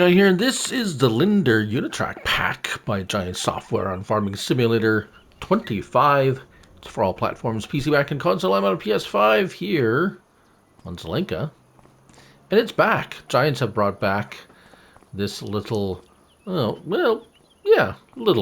Guy here, and this is the Lindner Unitrac pack by Giant Software on Farming Simulator 25. It's for all platforms, PC, Mac, and console. I'm on a PS5 here on Zelenka, and it's back. Giants have brought back this little, little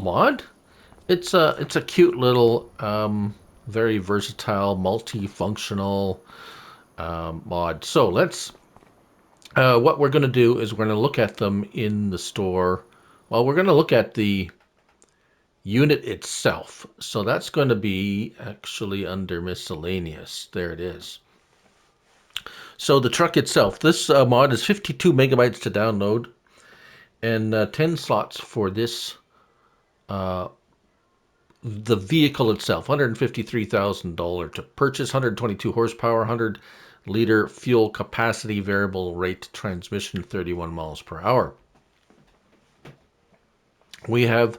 mod. It's a cute little, very versatile, multifunctional mod. So let's. What we're going to do is we're going to look at them in the store. Well, we're going to look at the unit itself. So that's going to be actually under miscellaneous. There it is. So the truck itself. This mod is 52 megabytes to download and 10 slots for this, the vehicle itself. $153,000 to purchase, 122 horsepower, 100-liter fuel capacity, variable rate transmission, 31 miles per hour. We have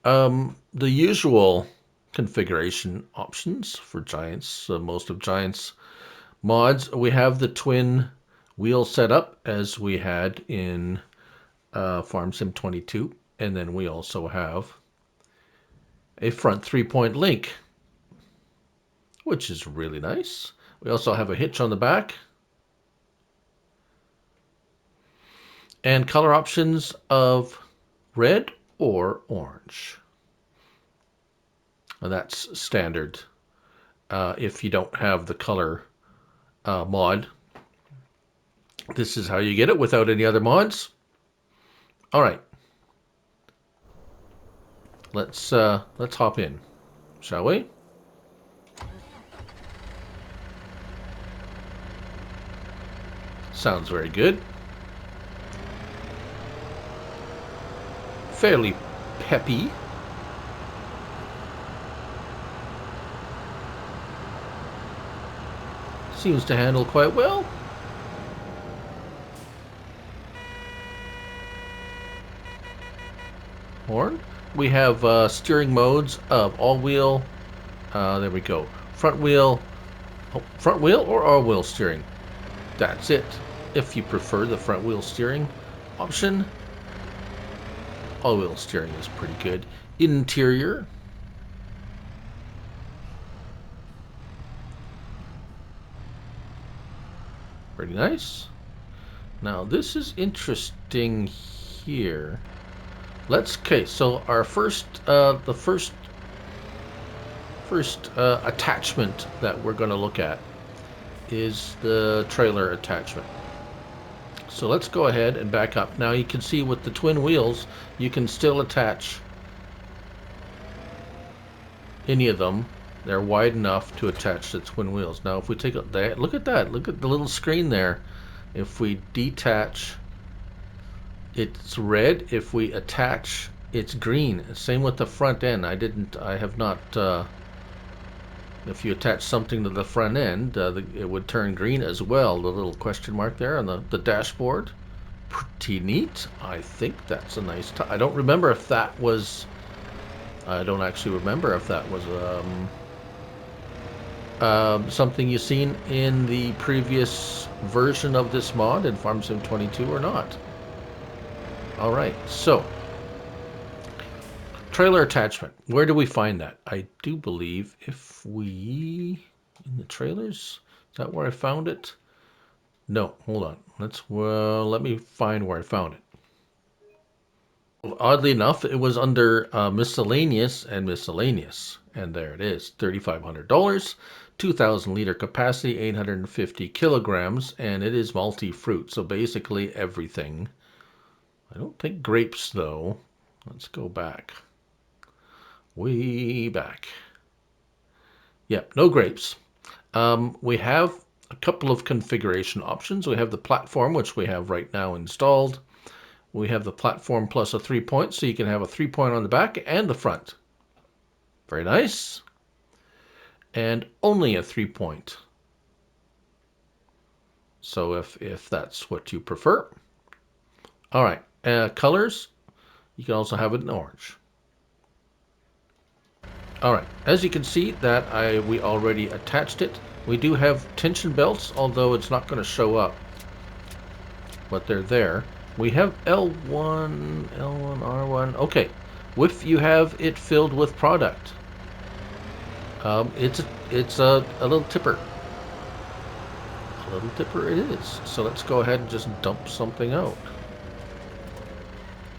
the usual configuration options for Giants, most of Giants mods. We have the twin wheel setup as we had in Farm Sim 22, and then we also have a front 3-point link, which is really nice. We also have a hitch on the back. And color options of red or orange. And that's standard if you don't have the color mod. This is how you get it without any other mods. All right. Let's hop in, shall we? Sounds very good. Fairly peppy. Seems to handle quite well. Horn. We have steering modes of all-wheel. There we go. Front wheel or all-wheel steering. That's it. If you prefer the front wheel steering option, all-wheel steering is pretty good. Interior. Pretty nice. Now this is interesting here. Okay, so our first attachment that we're going to look at is the trailer attachment. So let's go ahead and back up. Now you can see with the twin wheels, you can still attach any of them. They're wide enough to attach the twin wheels. Now if we take that, look at that. Look at the little screen there. If we detach, it's red. If we attach, it's green. Same with the front end. I have not, if you attach something to the front end, it would turn green as well. The little question mark there on the dashboard. Pretty neat. I think that's a nice I don't remember if that was, I don't actually remember if that was something you've seen in the previous version of this mod in Farm Sim 22 or not. Alright, so trailer attachment. Where do we find that? I do believe if we in the trailers, is that where I found it? No, hold on. Let me find where I found it. Oddly enough, it was under miscellaneous and miscellaneous, and there it is. $3,500, 2,000-liter capacity, 850 kilograms, and it is multi-fruit, so basically everything. I don't think grapes though. Let's go back. Way back. Yep, no grapes. We have a couple of configuration options. We have the platform, which we have right now installed. We have the platform plus a 3-point, so you can have a 3-point on the back and the front. Very nice. And only a 3-point. So if that's what you prefer. All right. Colors, you can also have it in orange. All right, as you can see that we already attached it. We do have tension belts, although it's not going to show up, but they're there. We have L1, L1, R1. Okay, if you have it filled with product, it's a little tipper. A little tipper it is. So let's go ahead and just dump something out.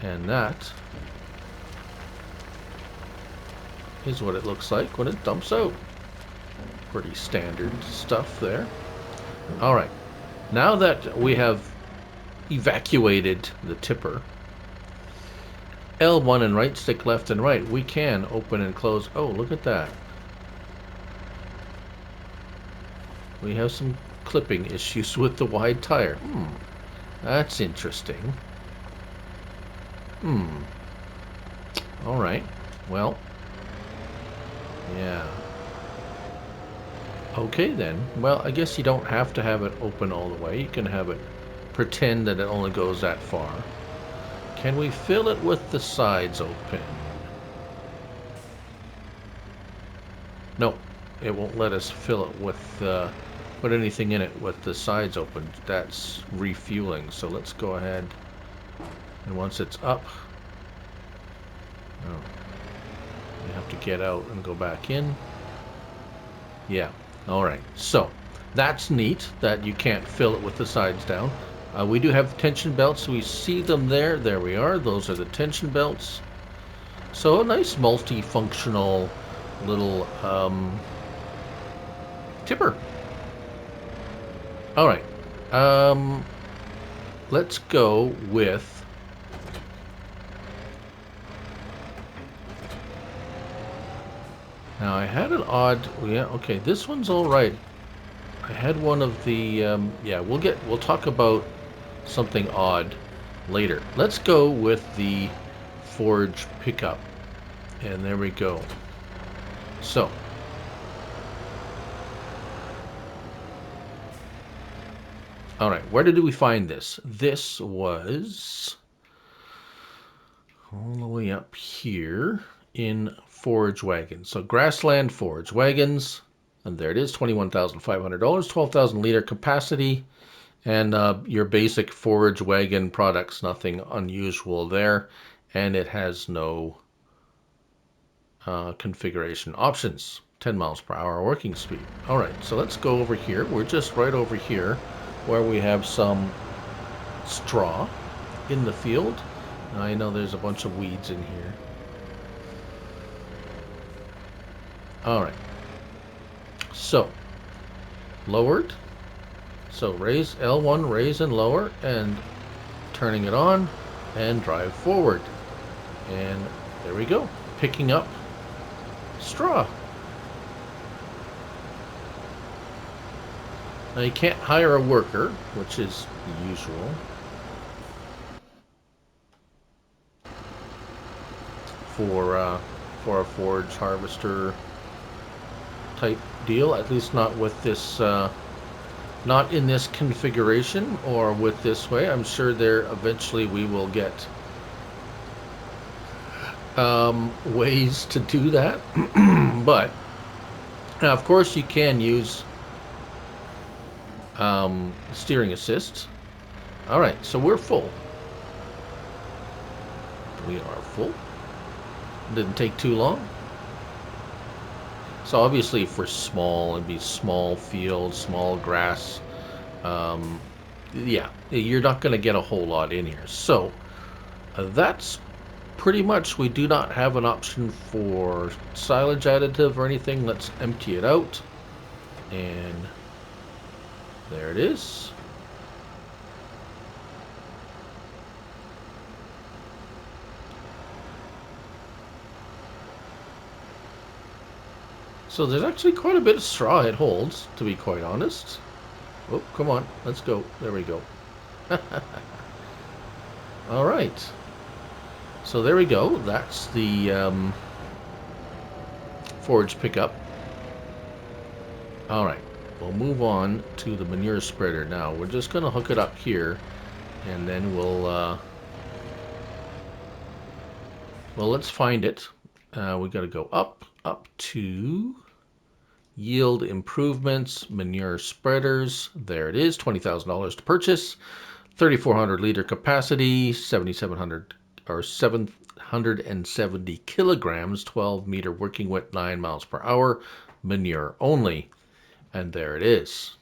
And that is what it looks like when it dumps out. Pretty standard stuff there. All right, now that we have evacuated the tipper, L1 and right stick left and right, we can open and close. Oh, look at that. We have some clipping issues with the wide tire. That's interesting. All right. Well, yeah. Okay then. Well, I guess you don't have to have it open all the way. You can have it pretend that it only goes that far. Can we fill it with the sides open? No, it won't let us fill it with put anything in it with the sides open. That's refueling. So let's go ahead, and once it's up, oh, you have to get out and go back in. Yeah. All right. So that's neat that you can't fill it with the sides down. We do have tension belts. We see them there. There we are. Those are the tension belts. So a nice multifunctional little tipper. All right. Let's go with now. I had an odd. Yeah. Okay. This one's all right. I had one of the. Yeah. We'll talk about something odd later. Let's go with the forge pickup. And there we go. So. All right, where did we find this? This was all the way up here in Forge Wagon. So Grassland Forge Wagons, and there it is, $21,500, 12,000 liter capacity, and your basic Forge Wagon products, nothing unusual there, and it has no configuration options. 10 miles per hour working speed. All right, so let's go over here. We're just right over here where we have some straw in the field. Now, I know there's a bunch of weeds in here. All right. So, lowered. So raise L1, raise and lower, and turning it on, and drive forward. And there we go. Picking up straw. Now you can't hire a worker, which is usual. For a forge harvester type deal, at least not with this, not in this configuration or with this way. I'm sure there eventually we will get ways to do that, but now of course you can use steering assist. All right, so we're full. We are full. Didn't take too long. So obviously for small, it'd be small fields, small grass. Yeah, you're not going to get a whole lot in here. So that's pretty much, we do not have an option for silage additive or anything. Let's empty it out. And there it is. So there's actually quite a bit of straw it holds, to be quite honest. Oh, come on, let's go. There we go. All right. So there we go. That's the forage pickup. All right. We'll move on to the manure spreader now. We're just going to hook it up here, and then well, let's find it. We got to go up to yield improvements, manure spreaders. There it is, $20,000 to purchase. 3,400 liter capacity, 7,700 or 770 kilograms, 12 meter working width, 9 miles per hour, manure only. And there it is.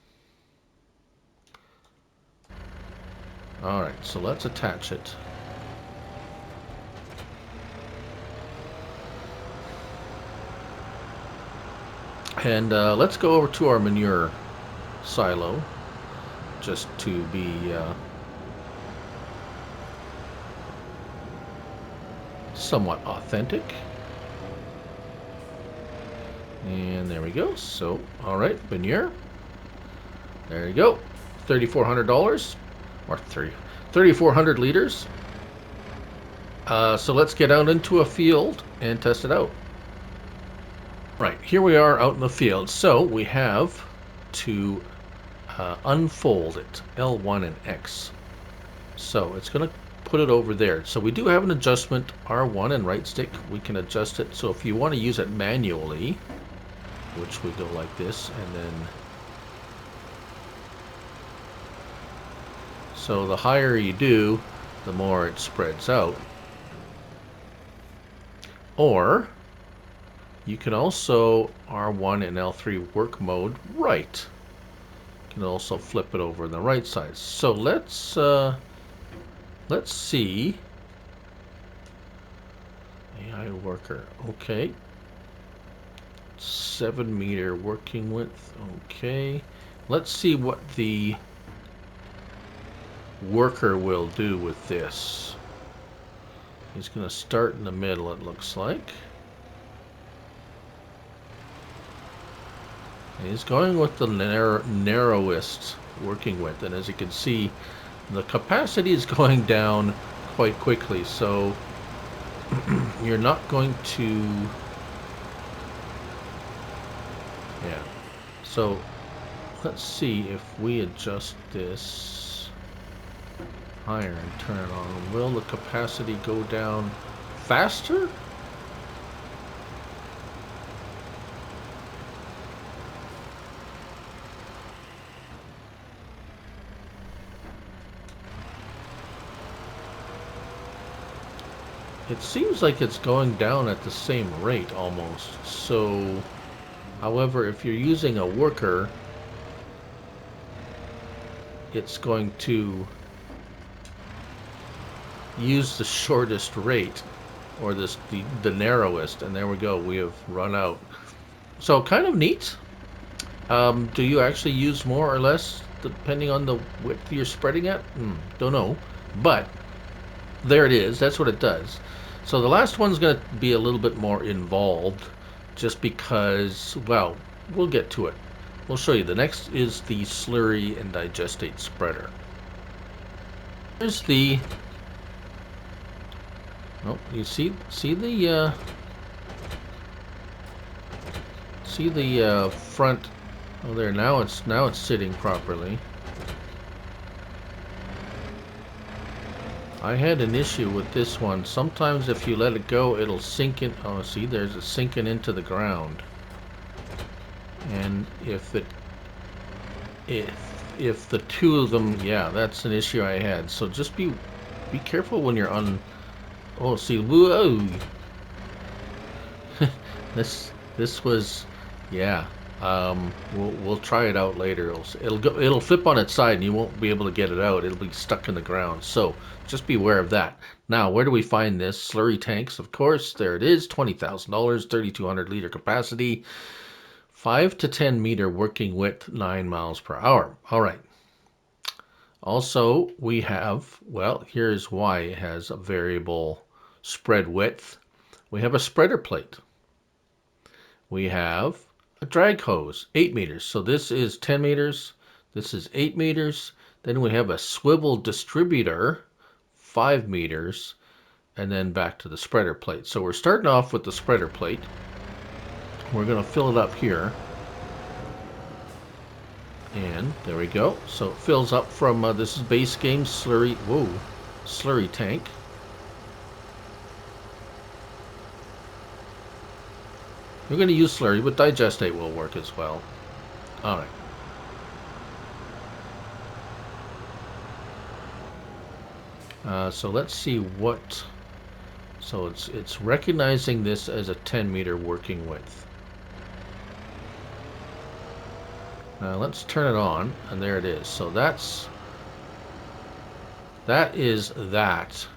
All right, so let's attach it. And let's go over to our manure silo, just to be somewhat authentic. And there we go. So, all right, manure. There you go. $3,400 or 3,400 liters. So let's get out into a field and test it out. Right, here we are out in the field. So we have to unfold it, L1 and X. So it's going to put it over there. So we do have an adjustment, R1 and right stick. We can adjust it. So if you want to use it manually, which we go like this, and then so the higher you do, the more it spreads out. Or you can also R1 and L3 work mode right. You can also flip it over on the right side. So let's see. AI worker. Okay. 7 meter working width. Okay. Let's see what the worker will do with this. He's going to start in the middle, it looks like. And he's going with the narrowest working width. And as you can see, the capacity is going down quite quickly. So you're not going to... Yeah. So let's see if we adjust this higher and turn it on. Will the capacity go down faster? It seems like it's going down at the same rate almost. So, however, if you're using a worker, it's going to use the shortest rate, or the narrowest, and there we go, we have run out. So kind of neat. Do you actually use more or less depending on the width you're spreading at? Don't know, but there it is. That's what it does. So the last one's going to be a little bit more involved, just because, well, we'll get to it. We'll show you. The next is the slurry and digestate spreader. Here's the... Oh, you see the front. Oh, there. Now it's sitting properly. I had an issue with this one. Sometimes if you let it go, it'll sink in. Oh, see, there's a sinking into the ground. And if the two of them, yeah, that's an issue I had. So just be careful when you're on. Oh, see, whoa. this was, yeah. We'll try it out later. It'll flip on its side and you won't be able to get it out. It'll be stuck in the ground. So just be aware of that. Now, where do we find this? Slurry tanks, of course. There it is. $20,000, 3,200 liter capacity, 5 to 10 meter working width, 9 miles per hour. All right. Also, we have, well, here's why it has a variable spread width. We have a spreader plate. We have a drag hose, 8 meters. So this is 10 meters. This is 8 meters. Then we have a swivel distributor, 5 meters. And then back to the spreader plate. So we're starting off with the spreader plate. We're going to fill it up here. And there we go. So it fills up from, this is base game slurry, slurry tank. We're going to use slurry, but digestate will work as well. All right. So let's see what. So it's recognizing this as a 10-meter working width. Now let's turn it on, and there it is. So that is that.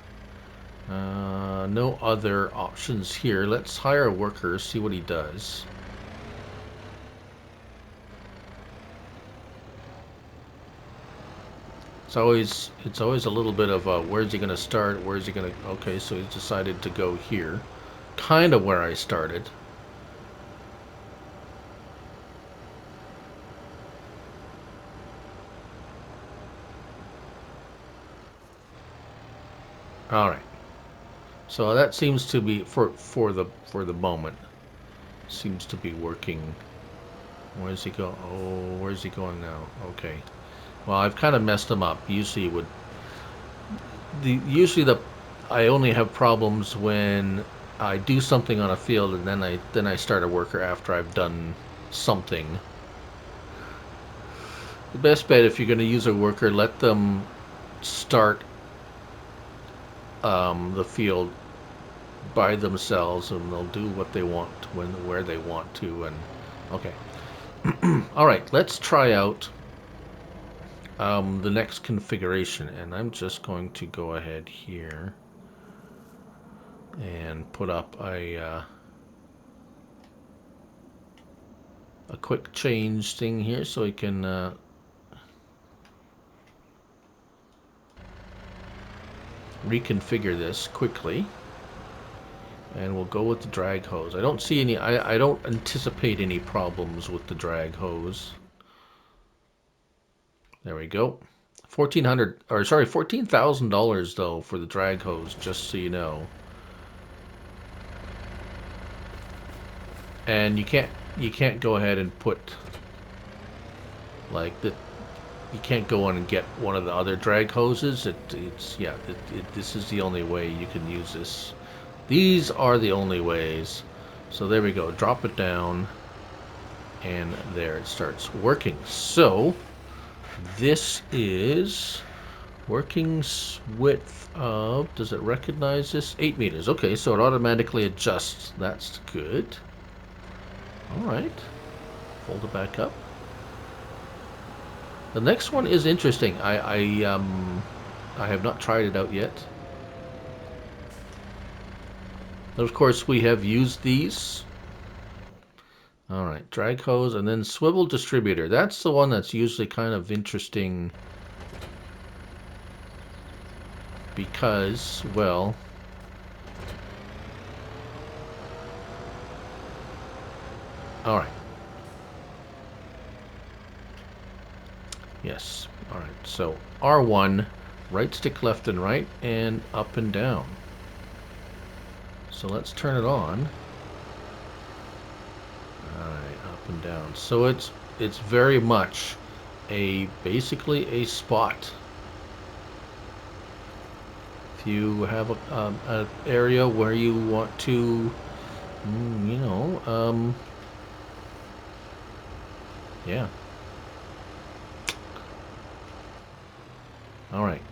No other options here. Let's hire a worker, see what he does. It's always a little bit of where's he going to start? Where's he going to? Okay, so he's decided to go here, kind of where I started. All right. So that seems to be for the moment seems to be working. Where's he go? Oh, where's he going now? Okay. Well, I've kind of messed him up. Usually I only have problems when I do something on a field and then I start a worker after I've done something. The best bet, if you're going to use a worker, let them start the field by themselves, and they'll do what they want where they want to. And okay. All right, let's try out the next configuration, and I'm just going to go ahead here and put up a quick change thing here so we can reconfigure this quickly, and we'll go with the drag hose. I don't see any, I don't anticipate any problems with the drag hose. There we go. $14,000 though for the drag hose, just so you know. And you can't go ahead and put like the, you can't go on and get one of the other drag hoses. This is the only way you can use this. These are the only ways. So there we go. Drop it down, and there it starts working. So this is working width of, does it recognize this? 8 meters. Okay, so it automatically adjusts. That's good. All right. Fold it back up. The next one is interesting. I have not tried it out yet. And of course, we have used these. All right, drag hose and then swivel distributor. That's the one that's usually kind of interesting because, well, all right. Yes. All right. So R1, right stick left and right, and up and down. So let's turn it on. All right, up and down. So it's very much basically a spot. If you have an area where you want to, yeah. All right.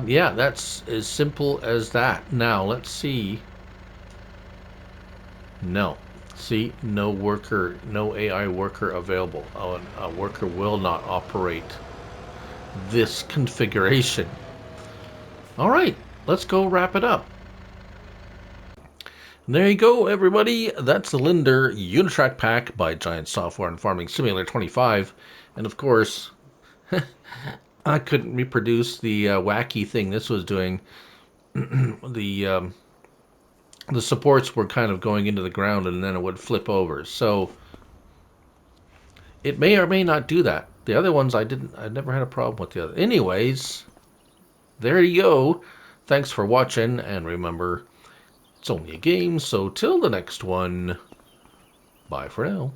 Yeah, that's as simple as that. Now, let's see. No. See, no worker, no AI worker available. A worker will not operate this configuration. All right, let's go wrap it up. And there you go, everybody. That's the Lindner Unitrac pack by Giant Software and Farming Simulator 25. And of course, I couldn't reproduce the wacky thing this was doing. The supports were kind of going into the ground and then it would flip over. So it may or may not do that. The other ones I never had a problem with the other. Anyways, there you go. Thanks for watching, and remember, it's only a game, so till the next one, bye for now.